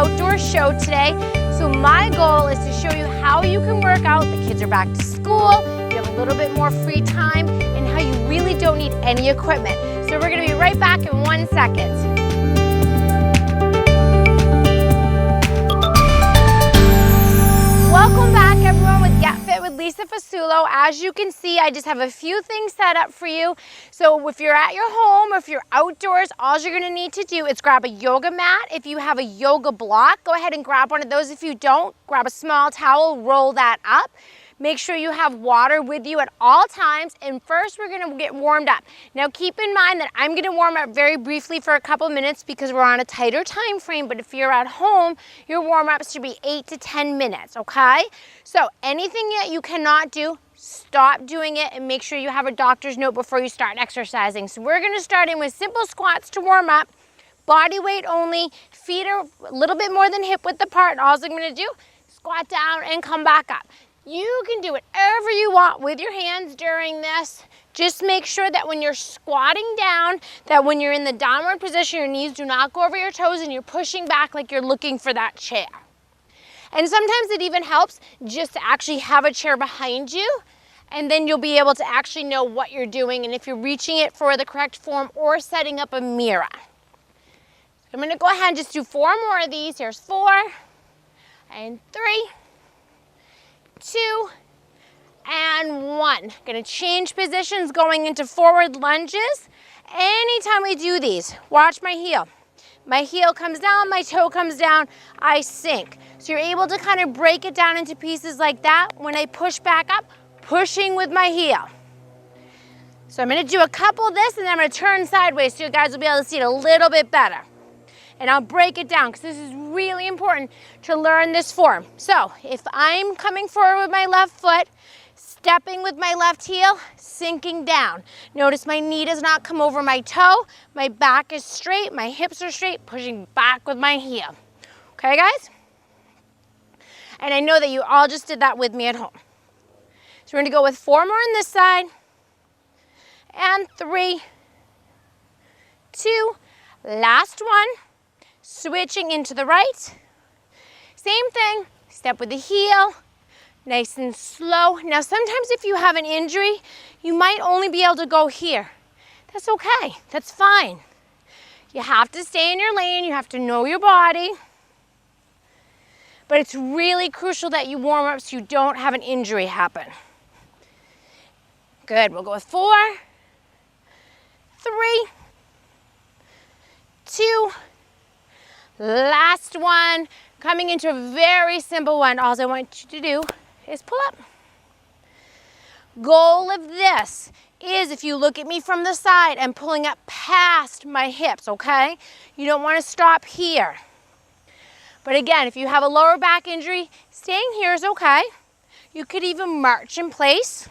outdoor show today. So my goal is to show you how you can work out. The kids are back to school, you have a little bit more free time, and how you really don't need any equipment. So we're gonna be right back in 1 second. Welcome back everyone with Get Fit with Lisa Fasulo. As you can see, I just have a few things set up for you. So if you're at your home or if you're outdoors, all you're gonna need to do is grab a yoga mat. If you have a yoga block, go ahead and grab one of those. If you don't, grab a small towel, roll that up. Make sure you have water with you at all times, and first we're gonna get warmed up. Now keep in mind that I'm gonna warm up very briefly for a couple minutes because we're on a tighter time frame, but if you're at home, your warm-ups should be 8 to 10 minutes, okay? So anything that you cannot do, stop doing it and make sure you have a doctor's note before you start exercising. So we're gonna start in with simple squats to warm up, body weight only, feet are a little bit more than hip width apart. All I'm gonna do, squat down and come back up. You can do whatever you want with your hands during this. Just make sure that when you're squatting down, that when you're in the downward position, your knees do not go over your toes and you're pushing back like you're looking for that chair. And sometimes it even helps just to actually have a chair behind you, and then you'll be able to actually know what you're doing and if you're reaching it for the correct form or setting up a mirror. I'm gonna go ahead and just do 4 more of these. Here's 4 and 3, 2, and 1. Gonna change positions going into forward lunges. Anytime we do these, watch my heel. My heel comes down, my toe comes down, I sink. So you're able to kind of break it down into pieces like that. When I push back up, pushing with my heel. So I'm gonna do a couple of this and then I'm gonna turn sideways so you guys will be able to see it a little bit better. And I'll break it down because this is really important to learn this form. So if I'm coming forward with my left foot, stepping with my left heel, sinking down. Notice my knee does not come over my toe, my back is straight, my hips are straight, pushing back with my heel. Okay guys? And I know that you all just did that with me at home. So we're gonna go with 4 more on this side, and 3, 2, last one. Switching into the right. Same thing, step with the heel, nice and slow. Now sometimes if you have an injury, you might only be able to go here. That's okay, that's fine. You have to stay in your lane, you have to know your body. But it's really crucial that you warm up so you don't have an injury happen. Good, we'll go with 4, 3, 2, last one. Coming into a very simple one. All I want you to do is pull up. Goal of this is, if you look at me from the side, I'm pulling up past my hips, okay? You don't want to stop here. But again, if you have a lower back injury, staying here is okay. You could even march in place.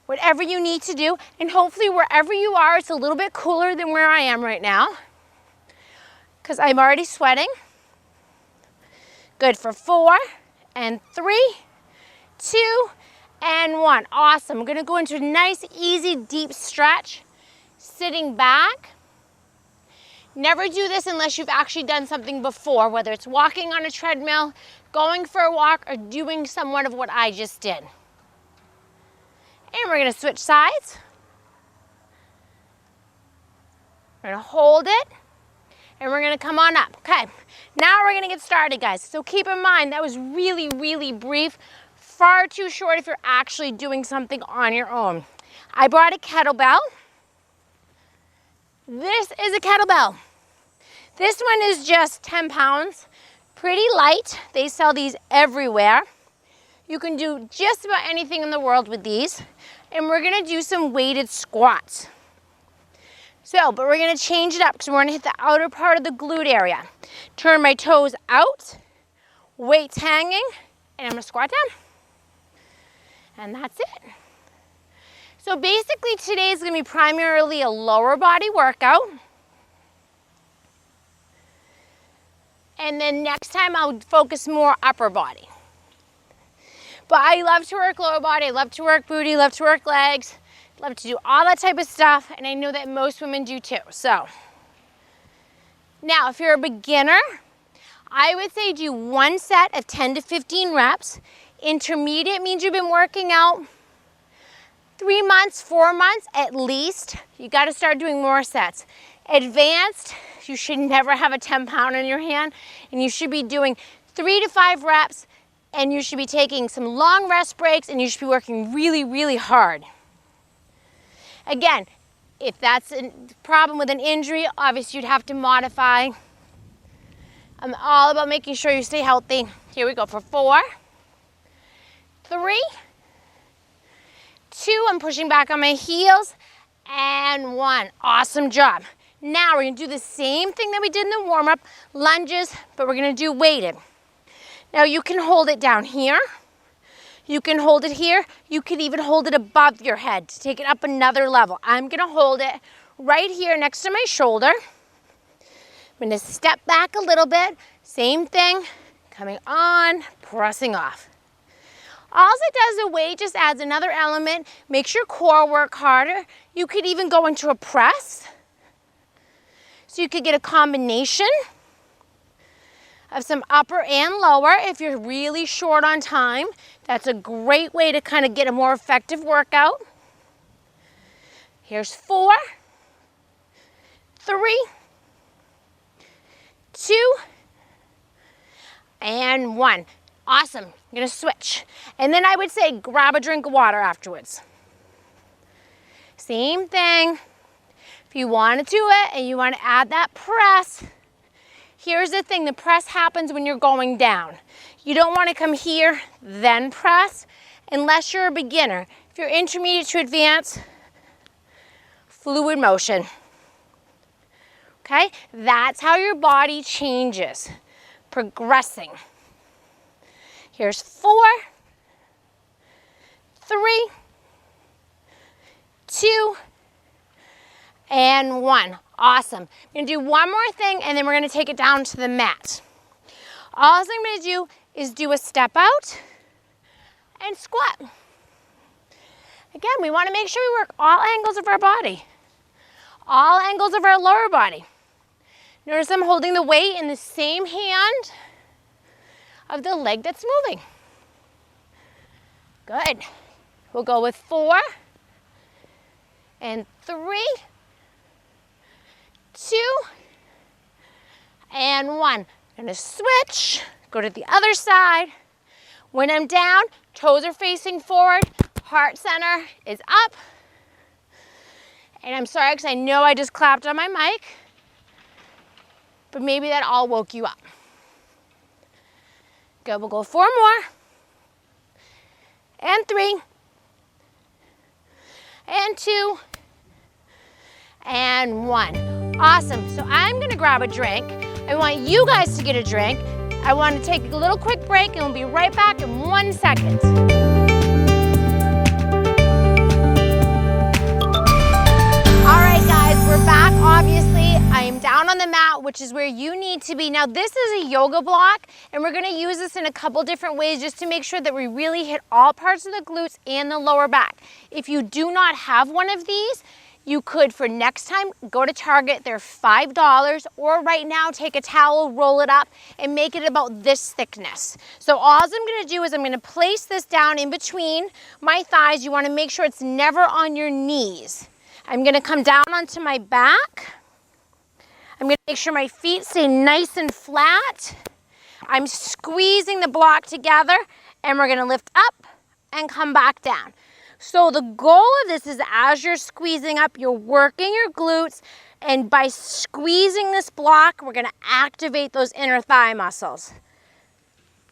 Whatever you need to do, and hopefully wherever you are, it's a little bit cooler than where I am right now, because I'm already sweating. Good for 4 and 3, 2, and 1. Awesome. I'm gonna go into a nice, easy, deep stretch, sitting back. Never do this unless you've actually done something before, whether it's walking on a treadmill, going for a walk, or doing somewhat of what I just did. And we're gonna switch sides. We're gonna hold it, and we're gonna come on up. Okay, now we're gonna get started, guys. So keep in mind, that was really, really brief, far too short if you're actually doing something on your own. I brought a kettlebell. This is a kettlebell. This one is just 10 pounds, pretty light. They sell these everywhere. You can do just about anything in the world with these. And we're gonna do some weighted squats. So, but we're gonna change it up because we're gonna hit the outer part of the glute area. Turn my toes out, weights hanging, and I'm gonna squat down. And that's it. So basically today is gonna be primarily a lower body workout. And then next time I'll focus more upper body. But I love to work lower body, I love to work booty, love to work legs, love to do all that type of stuff, and I know that most women do too. So Now, if you're a beginner, I would say do one set of 10 to 15 reps. Intermediate means you've been working out 3 months, 4 months at least. You got to start doing more sets. Advanced, you should never have a 10-pound in your hand, and you should be doing 3 to 5 reps, and you should be taking some long rest breaks, and you should be working really, really hard. Again, if that's a problem with an injury, obviously you'd have to modify. I'm all about making sure you stay healthy. Here we go for 4, 3, 2, I'm pushing back on my heels, and 1. Awesome job. Now we're gonna do the same thing that we did in the warm-up, lunges, but we're gonna do weighted. Now you can hold it down here, you can hold it here, you can even hold it above your head to take it up another level. I'm gonna hold it right here next to my shoulder. I'm gonna step back a little bit, same thing, coming on, pressing off. All it does, the weight just adds another element, makes your core work harder. You could even go into a press. So you could get a combination of some upper and lower if you're really short on time. That's a great way to kind of get a more effective workout. Here's 4, 3, 2, and 1. Awesome. I'm gonna switch. And then I would say grab a drink of water afterwards. Same thing. If you want to do it and you want to add that press, here's the thing, the press happens when you're going down. You don't want to come here, then press, unless you're a beginner. If you're intermediate to advanced, fluid motion. Okay, that's how your body changes, progressing. Here's 4, 3, 2, and 1. Awesome. I'm going to do one more thing and then we're going to take it down to the mat. All I'm going to do is do a step out and squat. Again, we want to make sure we work all angles of our body, all angles of our lower body. Notice I'm holding the weight in the same hand of the leg that's moving. Good. We'll go with 4 and 3, 2, and 1. I'm gonna switch, go to the other side. When I'm down, toes are facing forward, heart center is up. And I'm sorry because I know I just clapped on my mic, but maybe that all woke you up. Good, we'll go 4 more. And 3. And 2. And 1. Awesome, so I'm gonna grab a drink. I want you guys to get a drink. I want to take a little quick break and we'll be right back in 1 second. All right guys, we're back. Obviously, I am down on the mat, which is where you need to be. Now this is a yoga block and we're gonna use this in a couple different ways just to make sure that we really hit all parts of the glutes and the lower back. If you do not have one of these, you could, for next time, go to Target, they're $5, or right now take a towel, roll it up, and make it about this thickness. So all I'm gonna do is I'm gonna place this down in between my thighs. You wanna make sure it's never on your knees. I'm gonna come down onto my back. I'm gonna make sure my feet stay nice and flat. I'm squeezing the block together, and we're gonna lift up and come back down. So the goal of this is as you're squeezing up, you're working your glutes, and by squeezing this block, we're gonna activate those inner thigh muscles.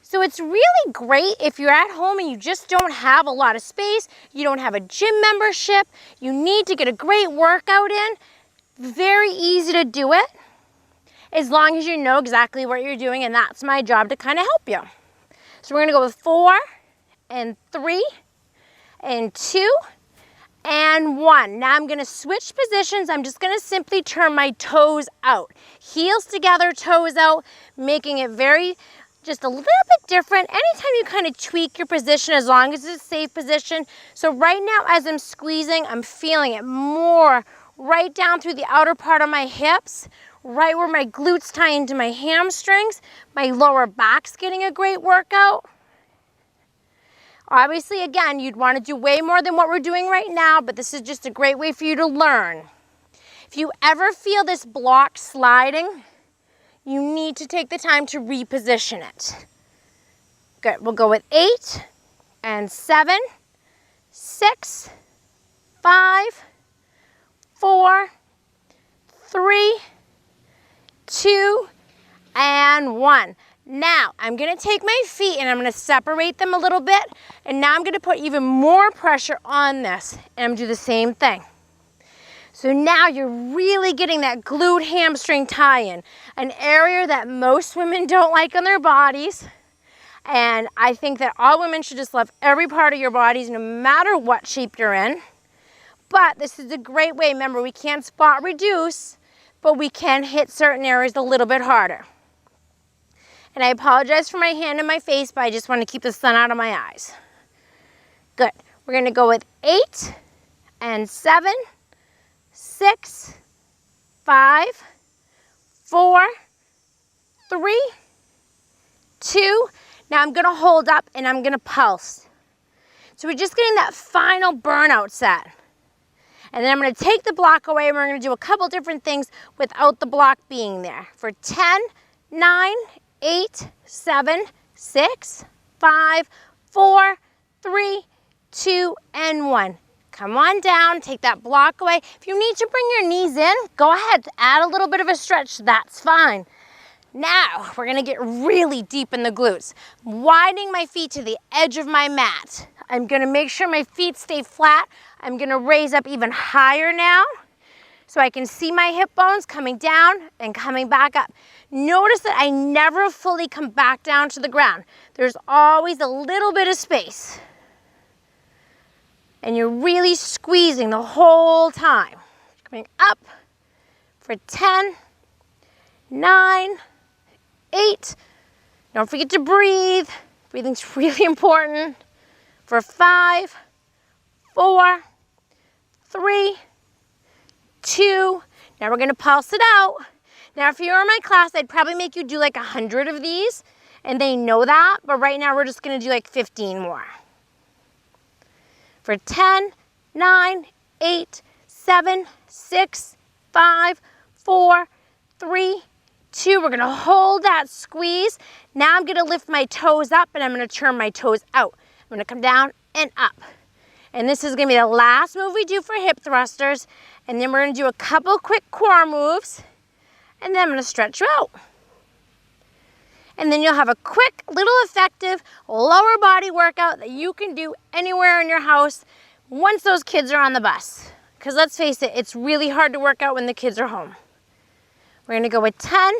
So it's really great if you're at home and you just don't have a lot of space, you don't have a gym membership, you need to get a great workout in. Very easy to do it, as long as you know exactly what you're doing, and that's my job to kind of help you. So we're gonna go with 4 and 3, and 2, and 1. Now I'm gonna switch positions. I'm just gonna simply turn my toes out. Heels together, toes out, making it just a little bit different. Anytime you kind of tweak your position, as long as it's a safe position. So right now, as I'm squeezing, I'm feeling it more right down through the outer part of my hips, right where my glutes tie into my hamstrings. My lower back's getting a great workout. Obviously, again, you'd want to do way more than what we're doing right now, but this is just a great way for you to learn. If you ever feel this block sliding, you need to take the time to reposition it. Good, we'll go with 8 and 7, 6, 5, 4, 3, 2, and 1. Now, I'm going to take my feet and I'm going to separate them a little bit, and now I'm going to put even more pressure on this, and I'm going to do the same thing. So now you're really getting that glute hamstring tie-in, an area that most women don't like on their bodies, and I think that all women should just love every part of your bodies, no matter what shape you're in. But this is a great way. Remember, we can't spot reduce, but we can hit certain areas a little bit harder. And I apologize for my hand and my face, but I just want to keep the sun out of my eyes. Good. We're going to go with 8 and 7, 6, 5, 4, 3, 2. Now I'm going to hold up and I'm going to pulse. So we're just getting that final burnout set. And then I'm going to take the block away, and we're going to do a couple different things without the block being there. For 10, 9, 8, 7, 6, 5, 4, 3, 2, and 1. Come on down, take that block away. If you need to bring your knees in, go ahead, add a little bit of a stretch, that's fine. Now, we're gonna get really deep in the glutes. Widening my feet to the edge of my mat. I'm gonna make sure my feet stay flat. I'm gonna raise up even higher now, so I can see my hip bones coming down and coming back up. Notice that I never fully come back down to the ground. There's always a little bit of space. And you're really squeezing the whole time. Coming up for 10, 9, 8. Don't forget to breathe. Breathing's really important. For 5, 4, 3, 2. Now we're gonna pulse it out. Now if you were in my class, I'd probably make you do like 100 of these, and they know that, but right now we're just gonna do like 15 more. For 10, 9, 8, 7, 6, 5, 4, 3, 2. We're gonna hold that squeeze. Now I'm gonna lift my toes up and I'm gonna turn my toes out. I'm gonna come down and up. And this is gonna be the last move we do for hip thrusters. And then we're gonna do a couple quick core moves. And then I'm gonna stretch you out. And then you'll have a quick, little effective lower body workout that you can do anywhere in your house once those kids are on the bus. Because let's face it, it's really hard to work out when the kids are home. We're gonna go with 10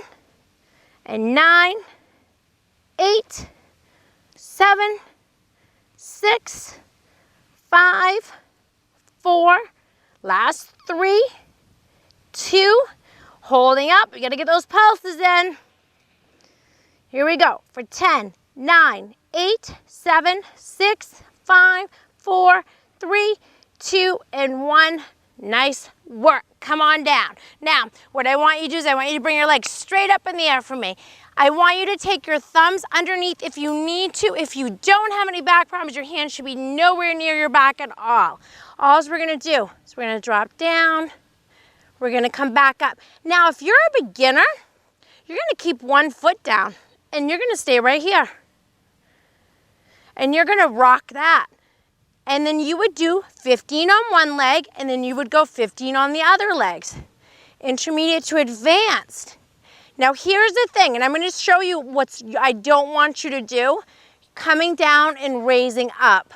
and 9, 8, 7, 6, 5, 4, last 3, 2, holding up. You gotta get those pulses in. Here we go. For 10, 9, 8, 7, 6, 5, 4, 3, 2, and 1. Nice work. Come on down. Now, what I want you to do is I want you to bring your legs straight up in the air for me. I want you to take your thumbs underneath if you need to. If you don't have any back problems, your hand should be nowhere near your back at all. All we're going to do is we're going to drop down. We're going to come back up. Now, if you're a beginner, you're going to keep one foot down and you're going to stay right here. And you're going to rock that. And then you would do 15 on one leg, and then you would go 15 on the other legs. Intermediate to advanced. Now here's the thing, and I'm going to show you what I don't want you to do. Coming down and raising up.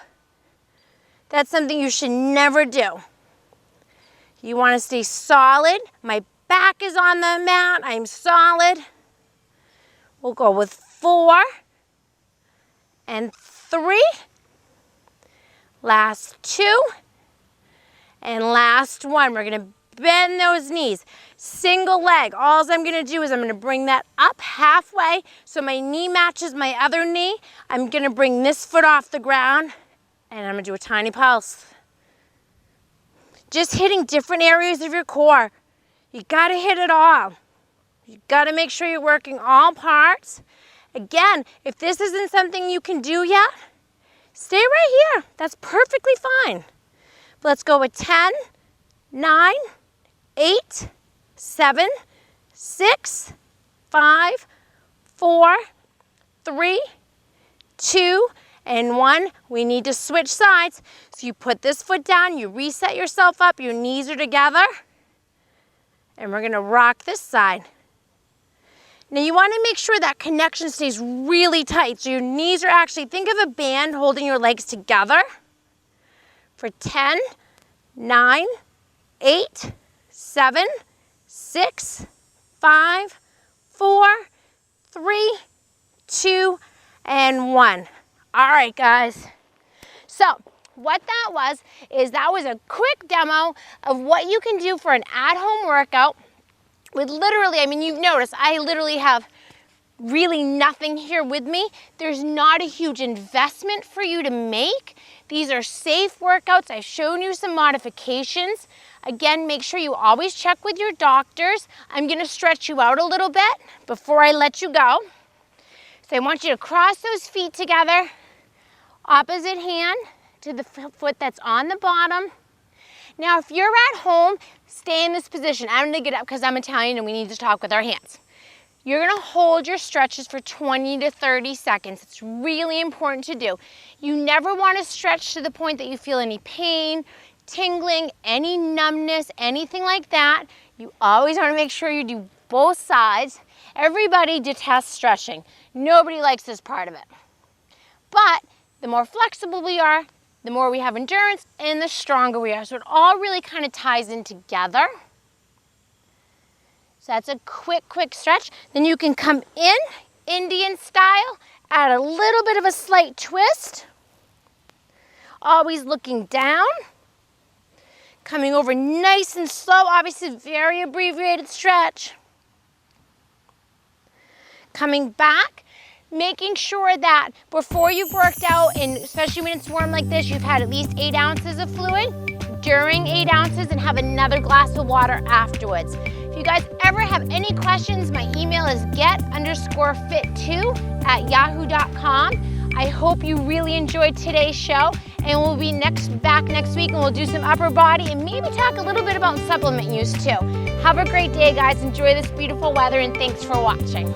That's something you should never do. You want to stay solid. My back is on the mat. I'm solid. We'll go with 4 and 3. Last 2, and last 1. We're gonna bend those knees. Single leg. All I'm gonna do is I'm gonna bring that up halfway so my knee matches my other knee. I'm gonna bring this foot off the ground, and I'm gonna do a tiny pulse. Just hitting different areas of your core. You gotta hit it all. You gotta make sure you're working all parts. Again, if this isn't something you can do yet, stay right here. That's perfectly fine. But let's go with 10, 9, 8, 7, 6, 5, 4, 3, 2, and 1. We need to switch sides. So you put this foot down, you reset yourself up, your knees are together, and we're gonna rock this side. Now you wanna make sure that connection stays really tight. So your knees are actually, think of a band holding your legs together for 10, 9, 8, 7, 6, 5, 4, 3, 2, and 1. All right, guys. So what that was a quick demo of what you can do for an at-home workout with literally, I mean, you've noticed, I literally have really nothing here with me. There's not a huge investment for you to make. These are safe workouts. I've shown you some modifications. Again, make sure you always check with your doctors. I'm gonna stretch you out a little bit before I let you go. So I want you to cross those feet together, opposite hand to the foot that's on the bottom. Now, if you're at home, stay in this position. I'm gonna get up because I'm Italian and we need to talk with our hands. You're gonna hold your stretches for 20 to 30 seconds. It's really important to do. You never wanna stretch to the point that you feel any pain, tingling, any numbness, anything like that. You always wanna make sure you do both sides. Everybody detests stretching. Nobody likes this part of it. But the more flexible we are, the more we have endurance and the stronger we are. So it all really kind of ties in together. So that's a quick stretch. Then you can come in, Indian style, add a little bit of a slight twist. Always looking down. Coming over nice and slow, obviously very abbreviated stretch. Coming back, making sure that before you've worked out, and especially when it's warm like this, you've had at least 8 ounces of fluid during 8 ounces and have another glass of water afterwards. If you guys ever have any questions, my email is get_fit2@yahoo.com. I hope you really enjoyed today's show, and we'll be back next week, and we'll do some upper body and maybe talk a little bit about supplement use too. Have a great day, guys. Enjoy this beautiful weather, and thanks for watching.